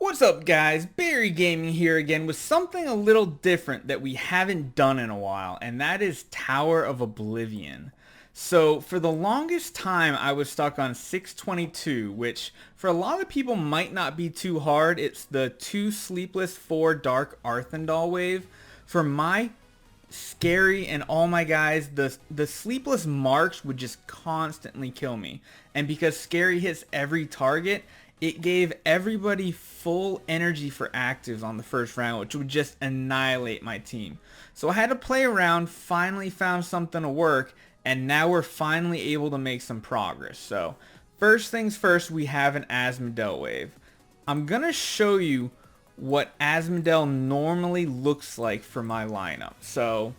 What's up guys, Barry Gaming here again with something a little different that we haven't done in a while, and that is Tower of Oblivion. So for the longest time I was stuck on 622, which for a lot of people might not be too hard. It's the 2 sleepless 4 dark Arthandal wave. For my scary and all my guys, the sleepless marks would just constantly kill me, and because scary hits every target, it gave everybody full energy for actives on the first round, which would just annihilate my team. So I had to play around, finally found something to work, and now we're finally able to make some progress. So first things first, we have an Asmodel wave. I'm gonna show you what Asmodel normally looks like for my lineup. So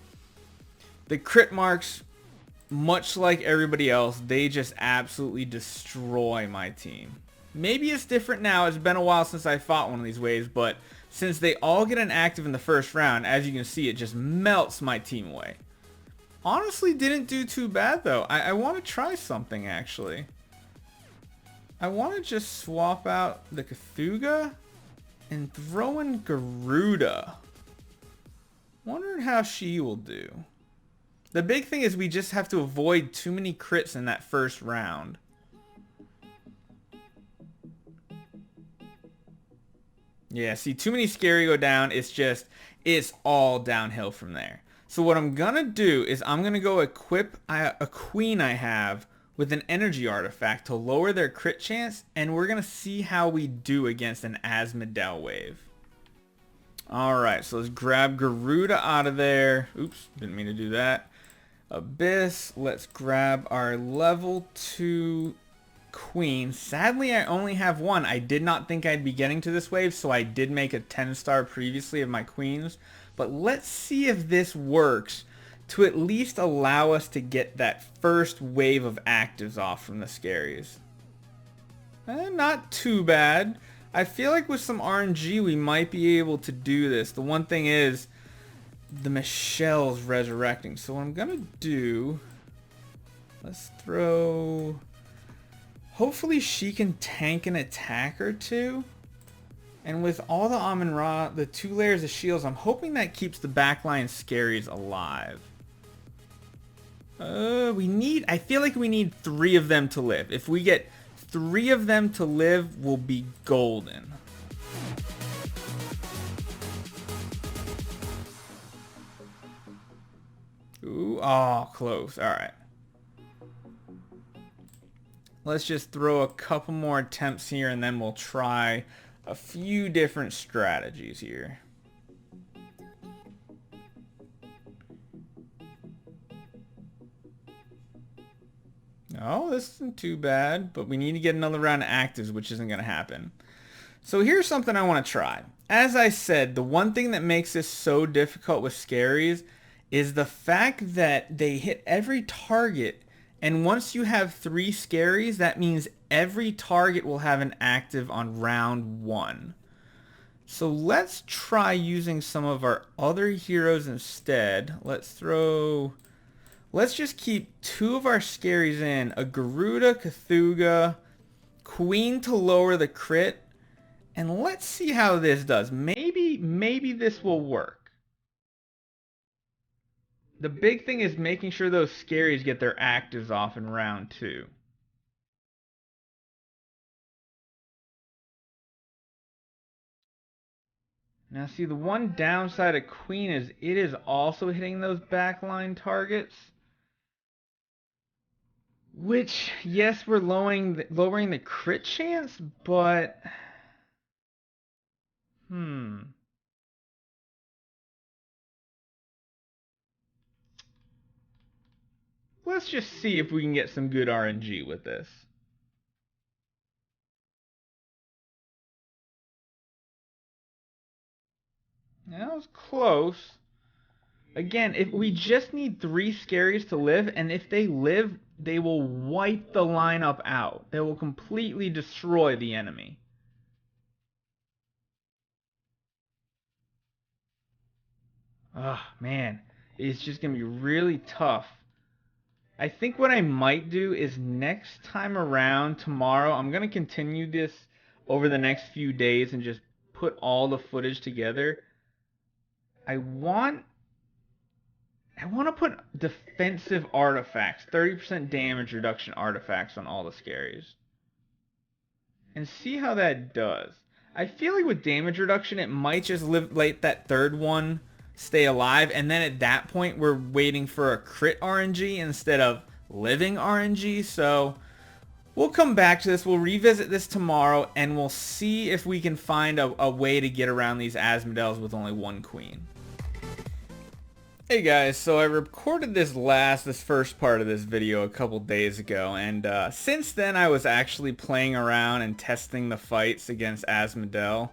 the crit marks, much like everybody else, they just absolutely destroy my team. Maybe it's different now. It's been a while since I fought one of these waves, but since they all get an active in the first round, as you can see, it just melts my team away. Honestly, didn't do too bad though. I want to try something actually. I want to just swap out the Cthulhu and throw in Garuda. Wondering how she will do. The big thing is we just have to avoid too many crits in that first round. Yeah, see, too many scary go down. It's all downhill from there. So what I'm gonna do is I'm gonna go equip a queen I have with an energy artifact to lower their crit chance, and we're gonna see how we do against an Asmodel wave. Alright, so let's grab Garuda out of there. Oops, didn't mean to do that. Abyss, let's grab our level 2 queen. Sadly, I only have one. I did not think I'd be getting to this wave, so I did make a 10-star previously of my queens. But let's see if this works to at least allow us to get that first wave of actives off from the scaries. Not too bad. I feel like with some RNG we might be able to do this. The one thing is the Michelle's resurrecting. So what I'm gonna do, let's throw... Hopefully she can tank an attack or two. And with all the Amun-Ra, the 2 layers of shields, I'm hoping that keeps the backline scaries alive. I feel like we need 3 of them to live. If we get 3 of them to live, we'll be golden. Ooh, oh, close. Alright. Let's just throw a couple more attempts here and then we'll try a few different strategies here. Oh, this isn't too bad, but we need to get another round of actives, which isn't going to happen. So here's something I want to try. As I said, the one thing that makes this so difficult with scaries is the fact that they hit every target, and once you have 3 scaries, that means every target will have an active on round 1. So let's try using some of our other heroes instead. Let's just keep 2 of our scaries in, a Garuda, Cthulhu, Queen to lower the crit, and let's see how this does. Maybe this will work. The big thing is making sure those scaries get their actives off in round 2. Now see, the one downside of Queen is it is also hitting those backline targets. Which, yes, we're lowering the crit chance, but... Let's just see if we can get some good RNG with this. That was close. Again, if we just need 3 scaries to live, and if they live, they will wipe the lineup out. They will completely destroy the enemy. Oh, man. It's just going to be really tough. I think what I might do is next time around, tomorrow, I'm going to continue this over the next few days and just put all the footage together, I want to put defensive artifacts, 30% damage reduction artifacts on all the scaries. And see how that does. I feel like with damage reduction, it might just let that third one stay alive, and then at that point, we're waiting for a crit RNG instead of living RNG, so we'll come back to this. We'll revisit this tomorrow, and we'll see if we can find a way to get around these Asmodels with only one queen. Hey guys, so I recorded this first part of this video a couple days ago, and since then I was actually playing around and testing the fights against Asmodel.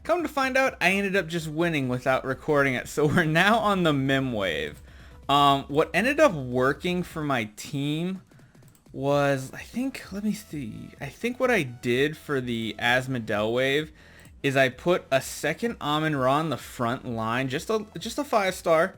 Come to find out, I ended up just winning without recording it, so we're now on the Mim wave. What ended up working for my team was, I think what I did for the Asmodel wave is I put a second Amun-Ra on the front line, just a 5-star,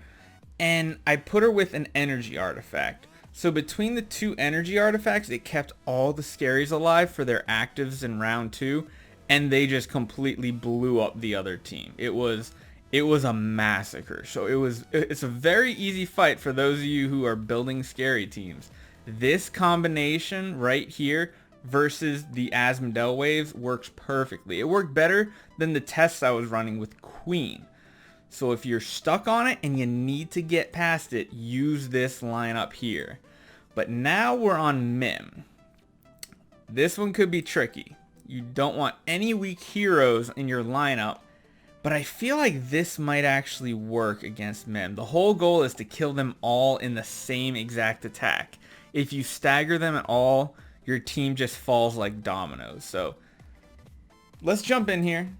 and I put her with an energy artifact. So between the two energy artifacts, it kept all the scaries alive for their actives in round 2, and they just completely blew up the other team. It was a massacre. So it's a very easy fight for those of you who are building scary teams. This combination right here versus the Asmodel waves works perfectly. It worked better than the tests I was running with Queen. So if you're stuck on it and you need to get past it, use this lineup here. But now we're on Mim. This one could be tricky. You don't want any weak heroes in your lineup, but I feel like this might actually work against Mim. The whole goal is to kill them all in the same exact attack. If you stagger them at all, your team just falls like dominoes. So let's jump in here.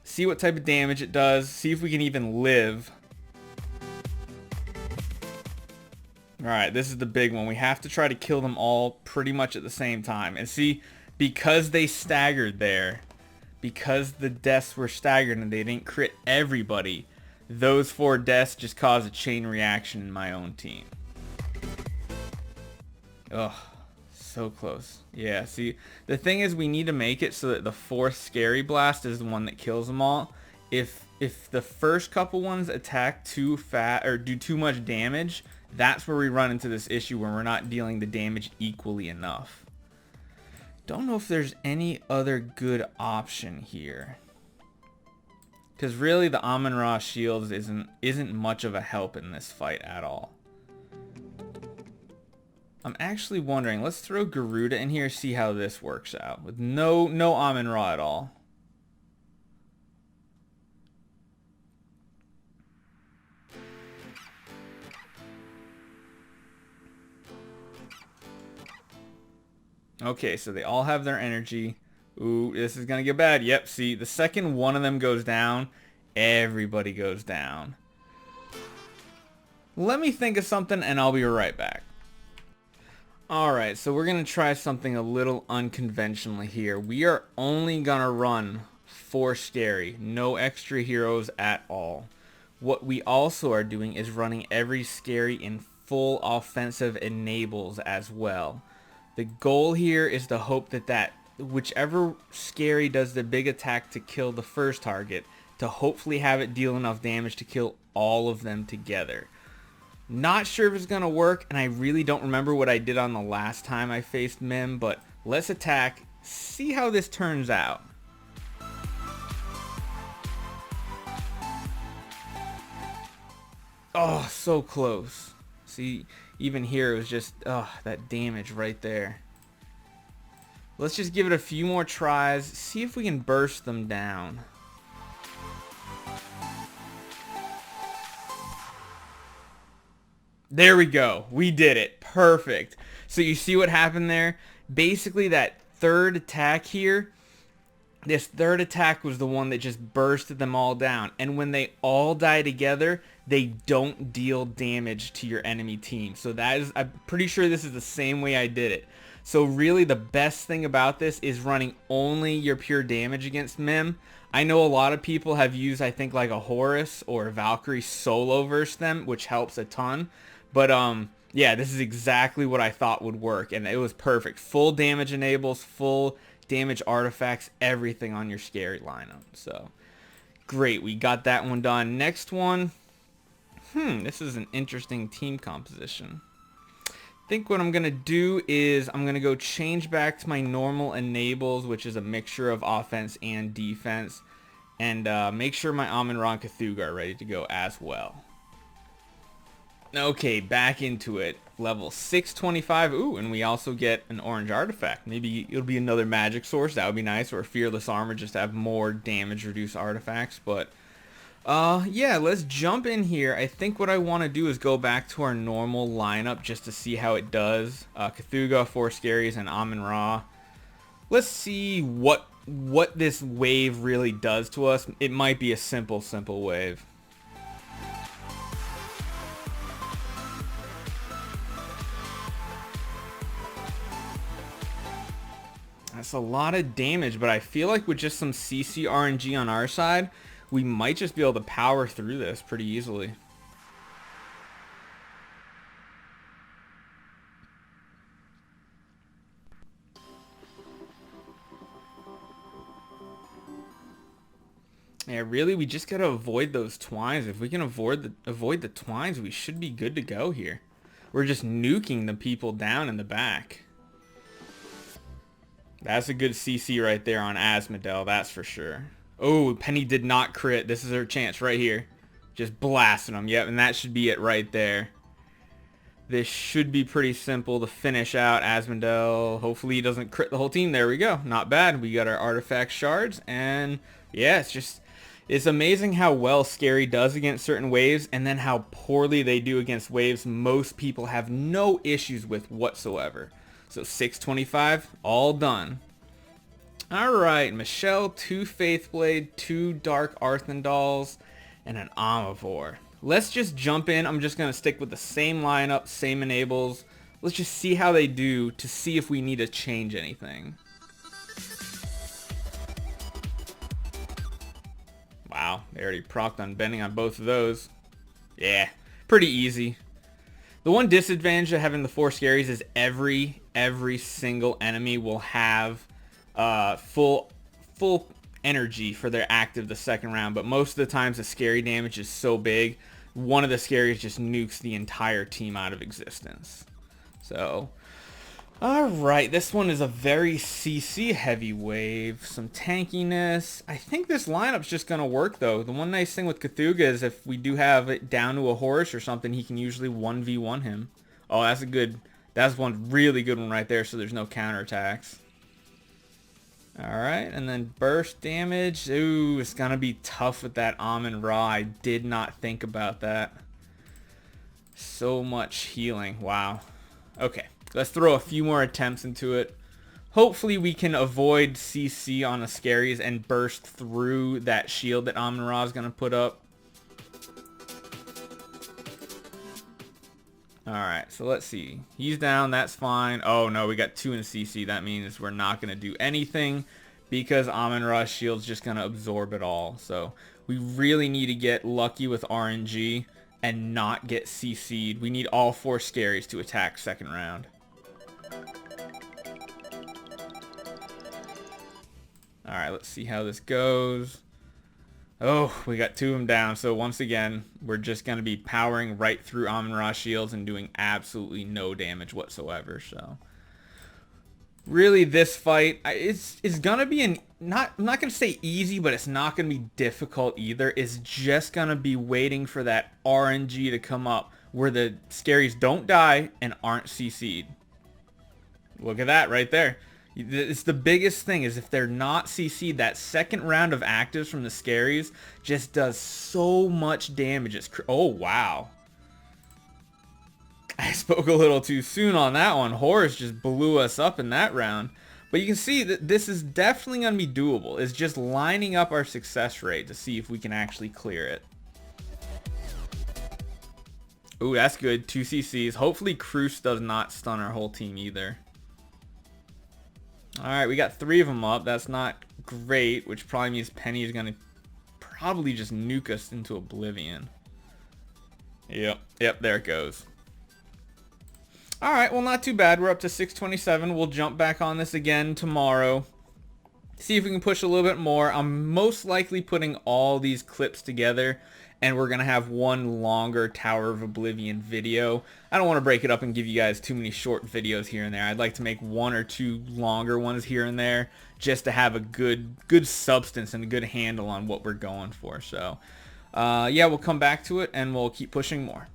See what type of damage it does. See if we can even live. Alright, this is the big one. We have to try to kill them all pretty much at the same time. And see, because they staggered there, because the deaths were staggered and they didn't crit everybody, those 4 deaths just caused a chain reaction in my own team. Ugh. So close. Yeah, see, the thing is we need to make it so that the 4th scary blast is the one that kills them all. If the first couple ones attack too fast or do too much damage, that's where we run into this issue where we're not dealing the damage equally enough. Don't know if there's any other good option here. Because really the Amun-Ra shields isn't much of a help in this fight at all. I'm actually wondering, let's throw Garuda in here, see how this works out. With no Amun-Ra at all. Okay, so they all have their energy. Ooh, this is gonna get bad. Yep, see, the second one of them goes down, everybody goes down. Let me think of something and I'll be right back. Alright, so we're going to try something a little unconventionally here. We are only going to run 4 scary, no extra heroes at all. What we also are doing is running every scary in full offensive enables as well. The goal here is to hope that whichever scary does the big attack to kill the first target, to hopefully have it deal enough damage to kill all of them together. Not sure if it's going to work, and I really don't remember what I did on the last time I faced Mim, but let's attack, see how this turns out. Oh, so close. See, even here it was just, that damage right there. Let's just give it a few more tries, see if we can burst them down. There we go. We did it. Perfect. So you see what happened there? Basically that third attack here, this third attack was the one that just bursted them all down. And when they all die together, they don't deal damage to your enemy team. So I'm pretty sure this is the same way I did it. So really the best thing about this is running only your pure damage against Mim. I know a lot of people have used, I think, like a Horus or a Valkyrie solo versus them, which helps a ton. But yeah, this is exactly what I thought would work, and it was perfect. Full damage enables, full damage artifacts, everything on your scary lineup. So great, we got that one done. Next one, this is an interesting team composition. I think what I'm going to do is I'm going to go change back to my normal enables, which is a mixture of offense and defense, and make sure my Amon-Ra and Cthulhu are ready to go as well. Okay, back into it. Level 625. Ooh, and we also get an orange artifact. Maybe it'll be another magic source. That would be nice. Or fearless armor, just to have more damage reduced artifacts. But yeah, let's jump in here. I think what I want to do is go back to our normal lineup just to see how it does. Cthulhu, 4 Scaries, and Amon-Ra. Let's see what this wave really does to us. It might be a simple wave. That's a lot of damage, but I feel like with just some CC RNG on our side, we might just be able to power through this pretty easily. Yeah, really, we just gotta avoid those twines. If we can avoid the twines, we should be good to go here. We're just nuking the people down in the back. That's a good CC right there on Asmodel, that's for sure. Oh, Penny did not crit. This is her chance right here. Just blasting them. Yep, and that should be it right there. This should be pretty simple to finish out Asmodel. Hopefully he doesn't crit the whole team. There we go. Not bad. We got our artifact shards, and yeah, it's amazing how well Scary does against certain waves, and then how poorly they do against waves most people have no issues with whatsoever. So 625, all done. Alright, Michelle, 2 Faithblade, 2 Dark Arthendals, and an Omnivore. Let's just jump in. I'm just going to stick with the same lineup, same enables. Let's just see how they do to see if we need to change anything. Wow, they already procced on bending on both of those. Yeah, pretty easy. The one disadvantage of having the 4 Scaries is every single enemy will have full energy for their active the second round, but most of the times the scary damage is so big, one of the Scaries just nukes the entire team out of existence. So, alright, this one is a very CC heavy wave, some tankiness. I think this lineup's just going to work though. The one nice thing with Cthulhu is if we do have it down to a horse or something, he can usually 1v1 him. Oh, that's one really good one right there, so there's no counterattacks. Alright, and then burst damage. Ooh, it's going to be tough with that Amon-Ra. I did not think about that. So much healing. Wow. Okay, let's throw a few more attempts into it. Hopefully we can avoid CC on the Scaries and burst through that shield that Amon-Ra is going to put up. Alright, so let's see. He's down, that's fine. Oh no, we got 2 in CC. That means we're not going to do anything because Amon-Ra's shield's just going to absorb it all. So we really need to get lucky with RNG and not get CC'd. We need all 4 Scaries to attack second round. Alright, let's see how this goes. Oh, we got 2 of them down. So once again, we're just going to be powering right through Amon-Ra shields and doing absolutely no damage whatsoever. So really this fight, it's going to be I'm not going to say easy, but it's not going to be difficult either. It's just going to be waiting for that RNG to come up where the Scaries don't die and aren't CC'd. Look at that right there. It's the biggest thing is if they're not CC'd, that second round of actives from the Scaries just does so much damage. Oh, wow. I spoke a little too soon on that one. Horus just blew us up in that round. But you can see that this is definitely going to be doable. It's just lining up our success rate to see if we can actually clear it. Ooh, that's good. 2 CCs. Hopefully Cruz does not stun our whole team either. Alright, we got 3 of them up. That's not great, which probably means Penny is going to probably just nuke us into Oblivion. Yep, there it goes. Alright, well not too bad. We're up to 627. We'll jump back on this again tomorrow. See if we can push a little bit more. I'm most likely putting all these clips together, and we're going to have one longer Tower of Oblivion video. I don't want to break it up and give you guys too many short videos here and there. I'd like to make one or two longer ones here and there just to have a good substance and a good handle on what we're going for. So, yeah, we'll come back to it, and we'll keep pushing more.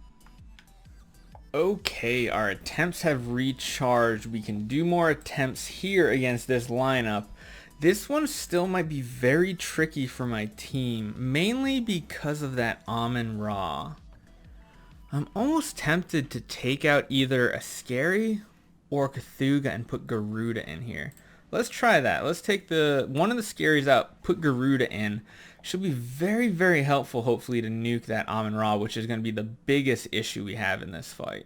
Okay, our attempts have recharged. We can do more attempts here against this lineup. This one still might be very tricky for my team, mainly because of that Amun-Ra. I'm almost tempted to take out either a Scary or Cthulhu and put Garuda in here. Let's try that. Let's take one of the Scaries out, put Garuda in. Should be very, very helpful, hopefully, to nuke that Amun-Ra, which is going to be the biggest issue we have in this fight.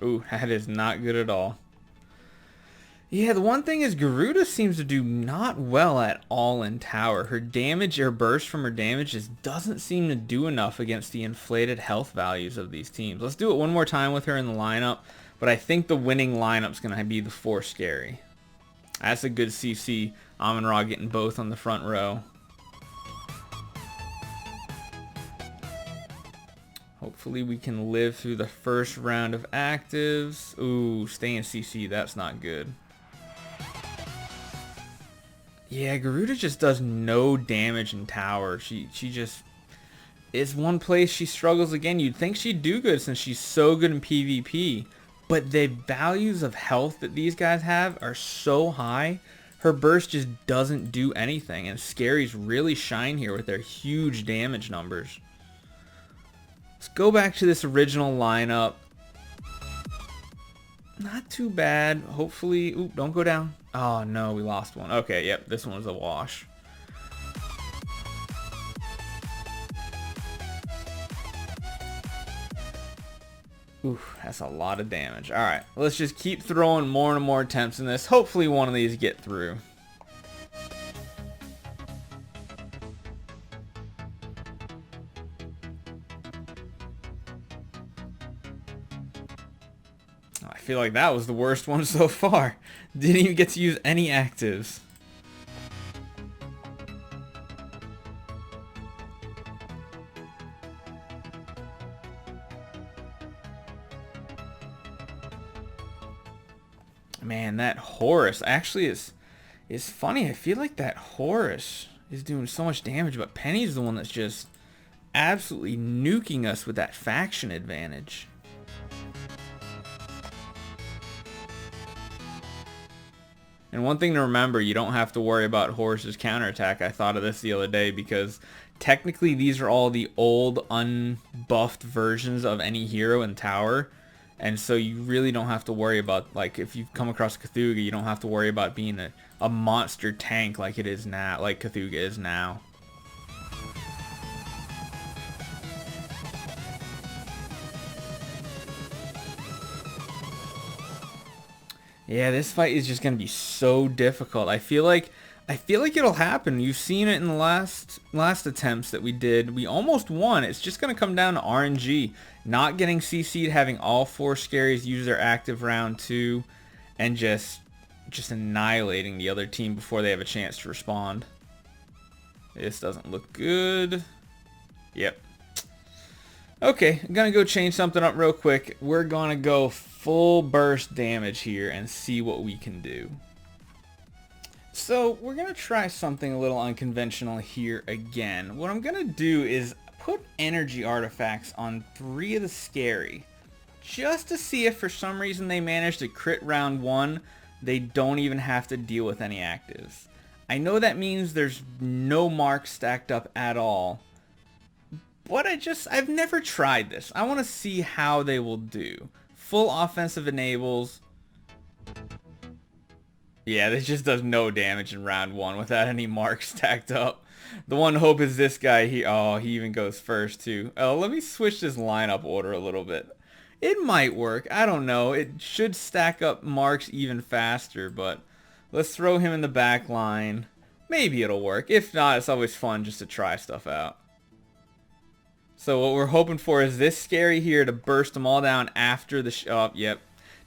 Ooh, that is not good at all. Yeah, the one thing is Garuda seems to do not well at all in tower. Her damage, her burst from her damage just doesn't seem to do enough against the inflated health values of these teams. Let's do it one more time with her in the lineup, but I think the winning lineup's going to be the 4 Scary. That's a good CC. Amun-Ra getting both on the front row. Hopefully we can live through the first round of actives. Ooh, stay in CC, that's not good. Yeah, Garuda just does no damage in tower. She just is one place she struggles again. You'd think she'd do good since she's so good in PvP. But the values of health that these guys have are so high, her burst just doesn't do anything. And Scaries really shine here with their huge damage numbers. Let's go back to this original lineup. Not too bad. Hopefully... Ooh, don't go down. Oh, no, we lost one. Okay, yep, this one was a wash. Ooh, that's a lot of damage. Alright, let's just keep throwing more and more attempts in this. Hopefully one of these get through. I feel like that was the worst one so far. Didn't even get to use any actives. Man, that Horus actually is funny. I feel like that Horus is doing so much damage, but Penny's the one that's just absolutely nuking us with that faction advantage. And one thing to remember, you don't have to worry about Horus's counterattack. I thought of this the other day because technically these are all the old unbuffed versions of any hero in tower. And so you really don't have to worry about, like, if you come across Cthulhu, you don't have to worry about being a monster tank like it is now, like Cthulhu is now. Yeah, this fight is just going to be so difficult. I feel like it'll happen. You've seen it in the last attempts that we did. We almost won. It's just going to come down to RNG. Not getting CC'd, having all 4 Scaries use their active round 2, and just annihilating the other team before they have a chance to respond. This doesn't look good. Yep. Okay, I'm going to go change something up real quick. We're going to go full burst damage here and see what we can do. So we're going to try something a little unconventional here again. What I'm going to do is put energy artifacts on 3 of the Scary, just to see if for some reason they manage to crit round 1, they don't even have to deal with any actives. I know that means there's no marks stacked up at all, but I've never tried this. I want to see how they will do. Full offensive enables. Yeah, this just does no damage in round 1 without any marks stacked up. The one hope is this guy. He even goes first too. Oh, let me switch this lineup order a little bit. It might work. I don't know. It should stack up marks even faster, but let's throw him in the back line. Maybe it'll work. If not, it's always fun just to try stuff out. So what we're hoping for is this scary here to burst them all down after the oh, yep.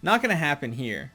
Not going to happen here.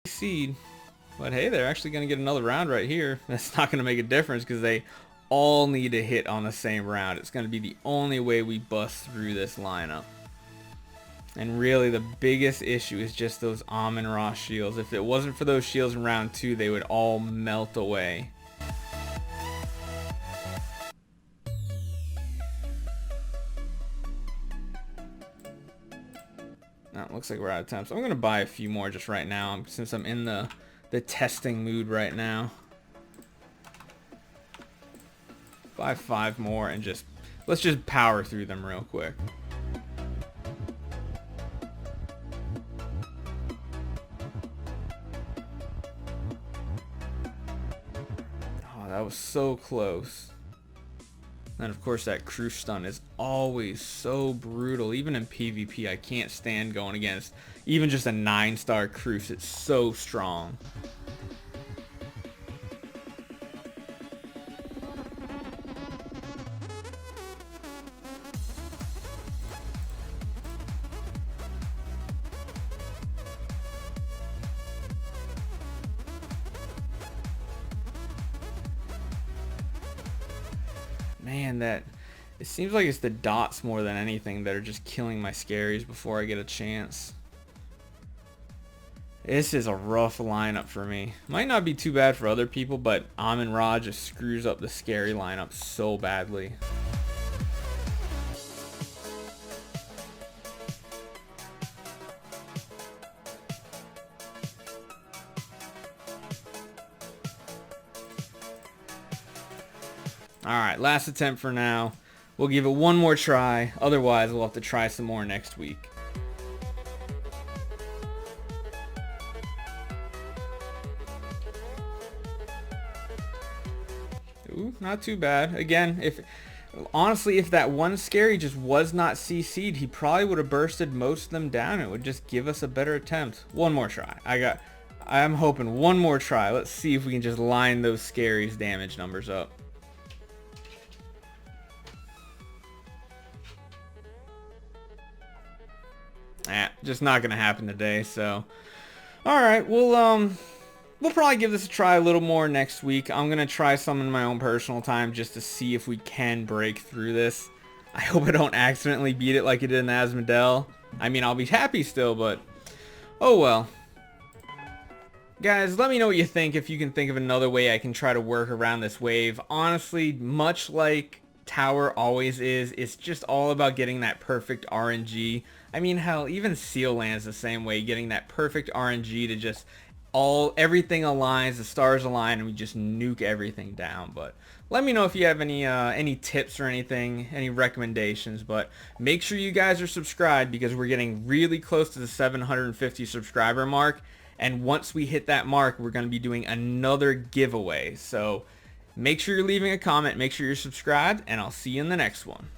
Seed. But hey, they're actually going to get another round right here. That's not going to make a difference because they all need to hit on the same round. It's going to be the only way we bust through this lineup. And really the biggest issue is just those Amun-Ra shields. If it wasn't for those shields in round 2, they would all melt away. Oh, looks like we're out of time. So I'm going to buy a few more just right now since I'm in the testing mood right now. Buy 5 more and let's just power through them real quick. Oh, that was so close. And of course that cruise stun is always so brutal. Even in PvP, I can't stand going against even just a 9-star cruise. It's so strong. Man, that It seems like it's the dots more than anything that are just killing my scaries before I get a chance. This is a rough lineup for me. Might not be too bad for other people, but Amon-Ra just screws up the scary lineup so badly. Alright, last attempt for now. We'll give it one more try. Otherwise, we'll have to try some more next week. Ooh, not too bad. Again, honestly, if that one scary just was not CC'd, he probably would have bursted most of them down. It would just give us a better attempt. One more try. I'm hoping one more try. Let's see if we can just line those scaries damage numbers up. Just not gonna happen today. So, all right, we'll probably give this a try a little more next week. I'm gonna try some in my own personal time just to see if we can break through this. I hope I don't accidentally beat it like it did in the Asmodel. I mean, I'll be happy still, but oh well. Guys, let me know what you think. If you can think of another way I can try to work around this wave. Honestly, much like Tower always is, it's just all about getting that perfect RNG. I mean, hell, even Seal Land's the same way, getting that perfect RNG to just everything aligns, the stars align, and we just nuke everything down. But let me know if you have any tips or anything, any recommendations. But make sure you guys are subscribed, because we're getting really close to the 750 subscriber mark. And once we hit that mark, we're going to be doing another giveaway. So make sure you're leaving a comment, make sure you're subscribed, and I'll see you in the next one.